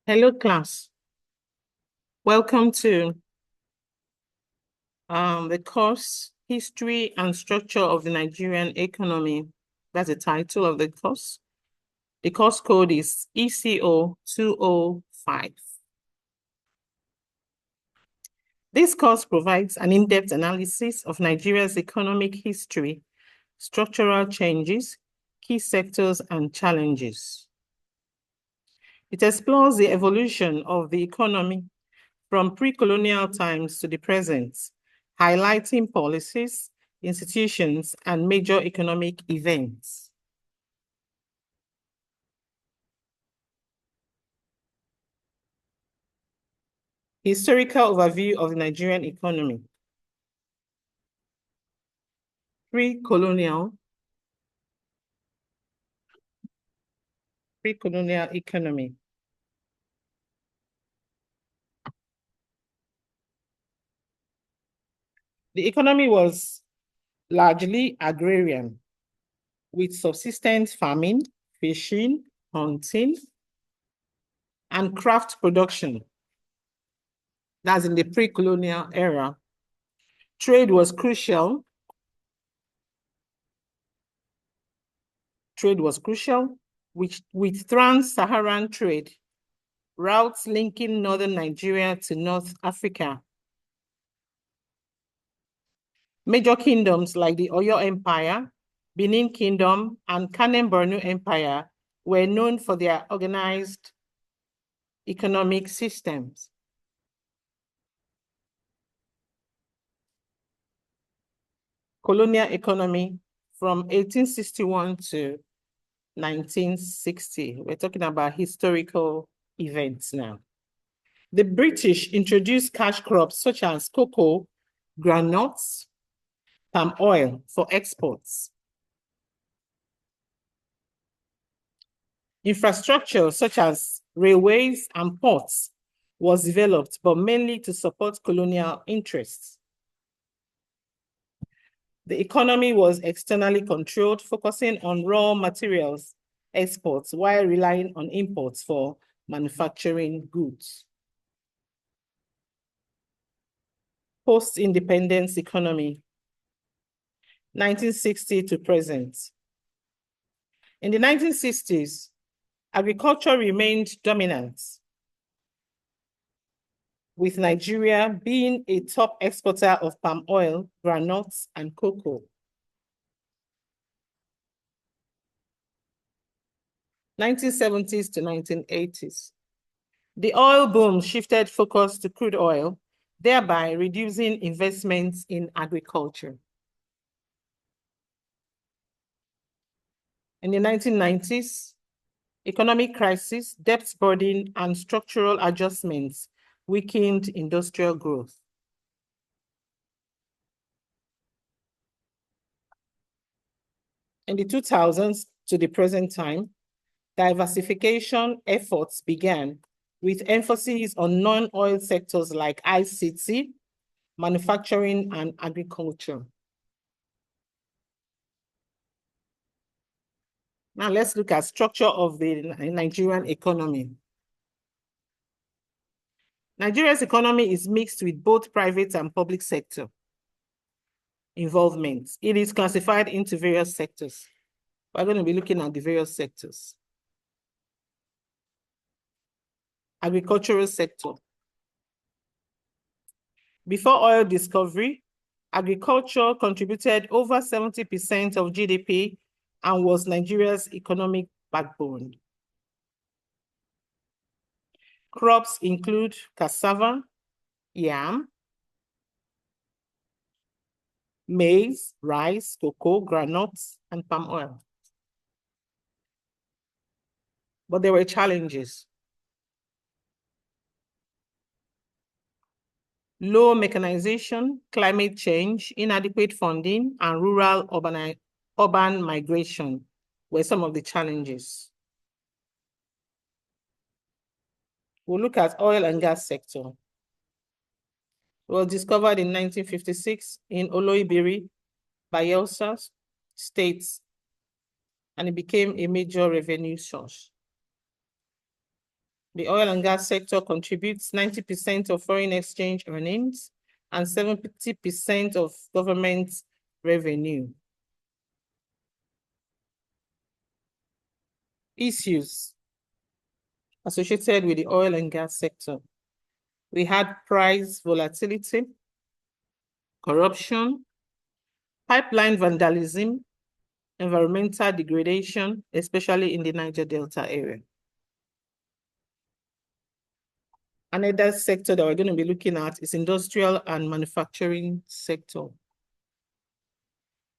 Hello, class. Welcome to the course History and Structure of the Nigerian Economy. That's the title of the course. The course code is ECO 205. This course provides an in-depth analysis of Nigeria's economic history, structural changes, key sectors, and challenges. It explores the evolution of the economy from pre-colonial times to the present, highlighting policies, institutions, and major economic events. Historical overview of the Nigerian economy. Pre-colonial economy. The economy was largely agrarian, with subsistence farming, fishing, hunting, and craft production. That's in the pre-colonial era. Trade was crucial. With trans-Saharan trade, routes linking northern Nigeria to North Africa. Major kingdoms like the Oyo Empire, Benin Kingdom, and Kanem-Borno Empire were known for their organized economic systems. Colonial economy from 1861 to 1960. We're talking about historical events now. The British introduced cash crops such as cocoa, groundnuts, palm oil for exports. Infrastructure such as railways and ports was developed, but mainly to support colonial interests. The economy was externally controlled, focusing on raw materials exports while relying on imports for manufacturing goods. Post-independence economy, 1960 to present. In the 1960s, agriculture remained dominant, with Nigeria being a top exporter of palm oil, groundnuts, and cocoa. 1970s to 1980s. The oil boom shifted focus to crude oil, thereby reducing investments in agriculture. In the 1990s, economic crisis, debt burden, and structural adjustments weakened industrial growth. In the 2000s to the present time, diversification efforts began with emphasis on non-oil sectors like ICT, manufacturing, and agriculture. Now let's look at structure of the Nigerian economy. Nigeria's economy is mixed with both private and public sector involvement. It is classified into various sectors. We're going to be looking at the various sectors. Agricultural sector. Before oil discovery, agriculture contributed over 70% of GDP and was Nigeria's economic backbone. Crops include cassava, yam, maize, rice, cocoa, groundnuts, and palm oil. But there were challenges. Low mechanization, climate change, inadequate funding, and rural urban migration were some of the challenges. We'll look at oil and gas sector. It was discovered in 1956 in Oloibiri, Bayelsa State. and it became a major revenue source. The oil and gas sector contributes 90% of foreign exchange earnings and 70% of government revenue. Issues associated with the oil and gas sector. We had price volatility, corruption, pipeline vandalism, environmental degradation, especially in the Niger Delta area. Another sector that we're going to be looking at is industrial and manufacturing sector.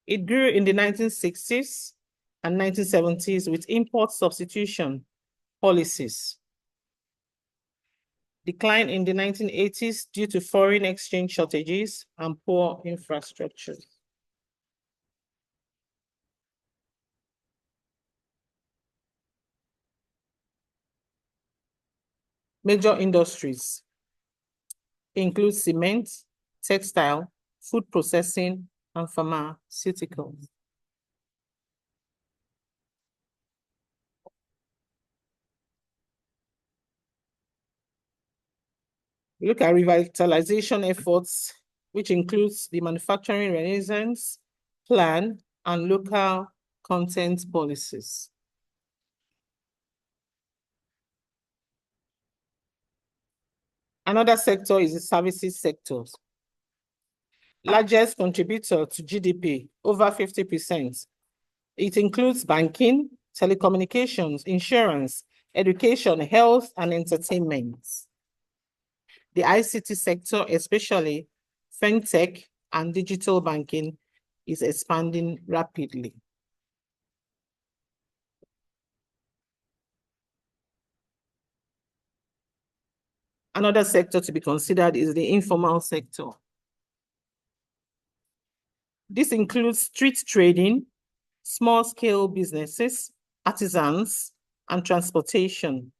It grew in the 1960s and 1970s with import substitution policies. Decline in the 1980s due to foreign exchange shortages and poor infrastructure. Major industries include cement, textile, food processing, and pharmaceuticals. We look at revitalization efforts, which includes the manufacturing renaissance plan and local content policies. Another sector is the services sector. Largest contributor to GDP, over 50%. It includes banking, telecommunications, insurance, education, health, and entertainment. The ICT sector, especially fintech and digital banking, is expanding rapidly. Another sector to be considered is the informal sector. This includes street trading, small-scale businesses, artisans, and transportation.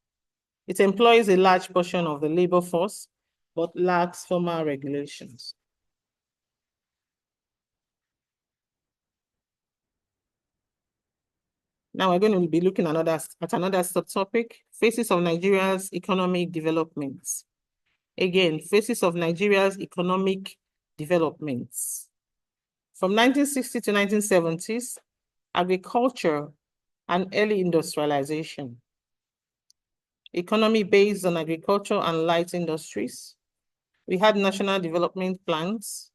It employs a large portion of the labor force, but lacks formal regulations. Now we're going to be looking at another subtopic, phases of Nigeria's economic developments. Again, phases of Nigeria's economic developments. From 1960 to 1970s, agriculture and early industrialization. Economy based on agriculture and light industries. We had national development plans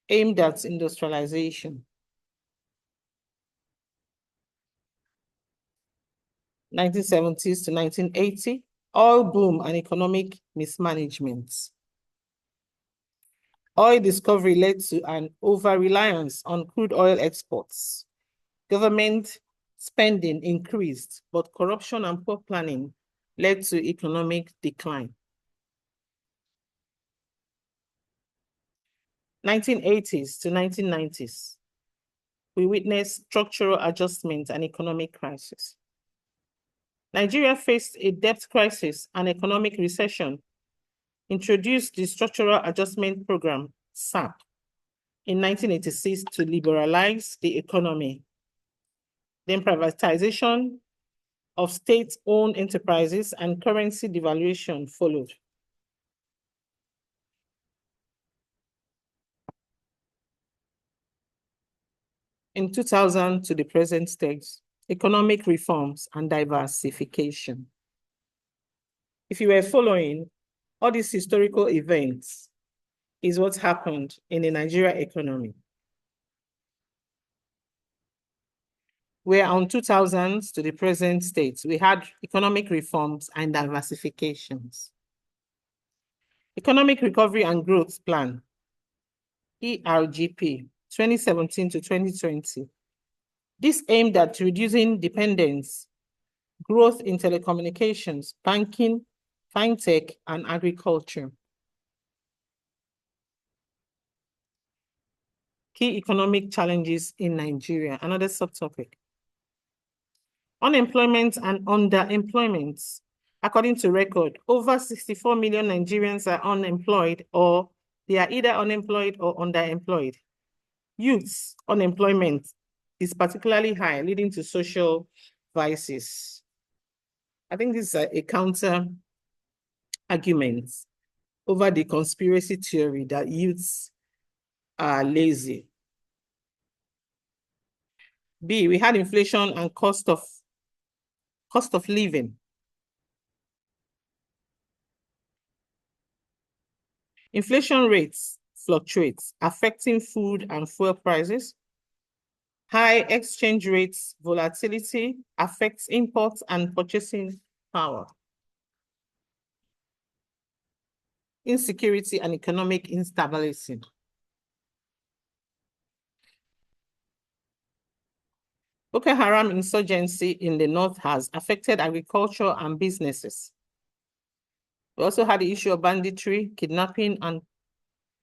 aimed at industrialization. 1970s to 1980, oil boom and economic mismanagement. Oil discovery led to an over-reliance on crude oil exports. Government spending increased, but corruption and poor planning led to economic decline. 1980s to 1990s, we witnessed structural adjustment and economic crisis. Nigeria faced a debt crisis and economic recession, introduced the Structural Adjustment Program, SAP, in 1986 to liberalize the economy. Then privatization of state-owned enterprises and currency devaluation followed. In 2000 to the present stage, economic reforms and diversification. If you were following, all these historical events is what happened in the Nigeria economy. Where on 2000s to the present state, we had economic reforms and diversifications. Economic Recovery and Growth Plan, ERGP, 2017 to 2020. This aimed at reducing dependence, growth in telecommunications, banking, fintech, and agriculture. Key economic challenges in Nigeria, another subtopic. Unemployment and underemployment. According to record, over 64 million Nigerians are unemployed, or they are either unemployed or underemployed. Youths unemployment is particularly high, leading to social vices. I think this is a counter argument over the conspiracy theory that youths are lazy. B, we had inflation and cost of living. Inflation rates fluctuate, affecting food and fuel prices. High exchange rates volatility affects imports and purchasing power. Insecurity and economic instability. Boko Haram insurgency in the north has affected agriculture and businesses. We also had the issue of banditry, kidnapping, and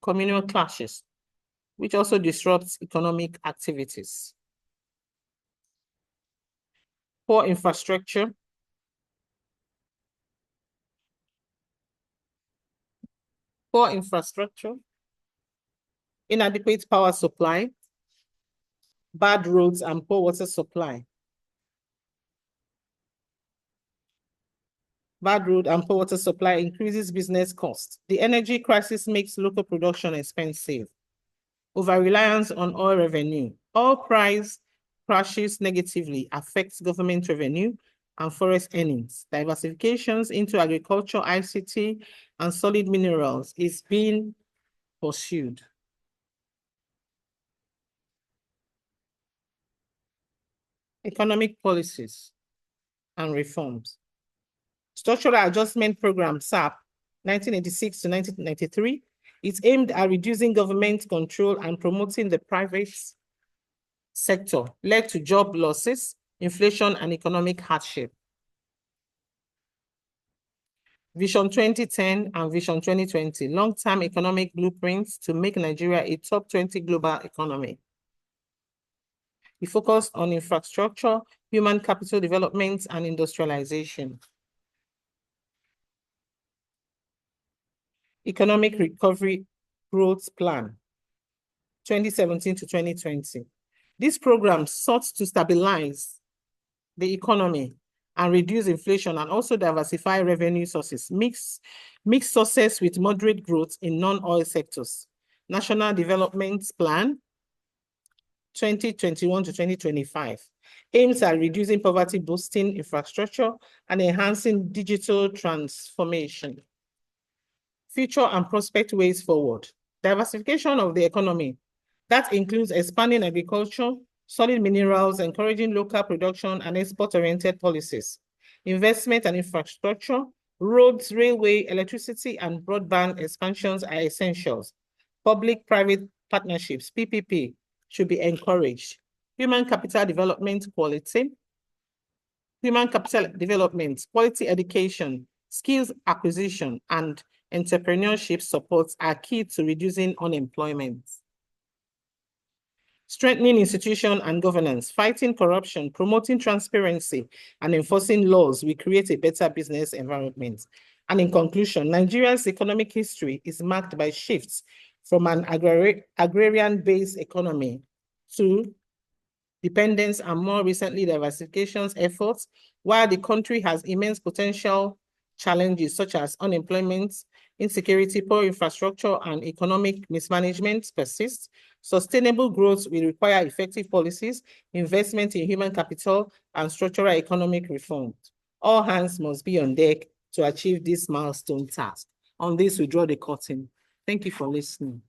communal clashes, which also disrupts economic activities. Poor infrastructure. Poor infrastructure, inadequate power supply, bad roads, and poor water supply. Bad road and poor water supply increases business costs. The energy crisis makes local production expensive. Over-reliance on oil revenue. Oil price crashes negatively affects government revenue and forest earnings. Diversifications into agriculture, ICT, and solid minerals is being pursued. Economic policies and reforms. Structural Adjustment Program, SAP, 1986 to 1993, it's aimed at reducing government control and promoting the private sector, led to job losses, inflation, and economic hardship. Vision 2010 and Vision 2020, long-term economic blueprints to make Nigeria a top 20 global economy. We focused on infrastructure, human capital development, and industrialization. Economic Recovery Growth Plan, 2017 to 2020. This program sought to stabilize the economy and reduce inflation and also diversify revenue sources, mix sources with moderate growth in non-oil sectors. National Development Plan, 2021 to 2025, aims at reducing poverty, boosting infrastructure, and enhancing digital transformation. Future and prospect ways forward. Diversification of the economy. That includes expanding agriculture, solid minerals, encouraging local production and export-oriented policies. Investment and infrastructure, roads, railway, electricity, and broadband expansions are essentials. Public-private partnerships, PPP, should be encouraged. Human capital development quality. Human capital development, quality education, skills acquisition, and entrepreneurship supports are key to reducing unemployment. Strengthening institution and governance, fighting corruption, promoting transparency, and enforcing laws will create a better business environment. And in conclusion, Nigeria's economic history is marked by shifts from an agrarian-based economy to dependence and more recently diversification efforts, while the country has immense potential challenges such as unemployment, insecurity, poor infrastructure, and economic mismanagement persist. Sustainable growth will require effective policies, investment in human capital, and structural economic reform. All hands must be on deck to achieve this milestone task. On this, we draw the curtain. Thank you for listening.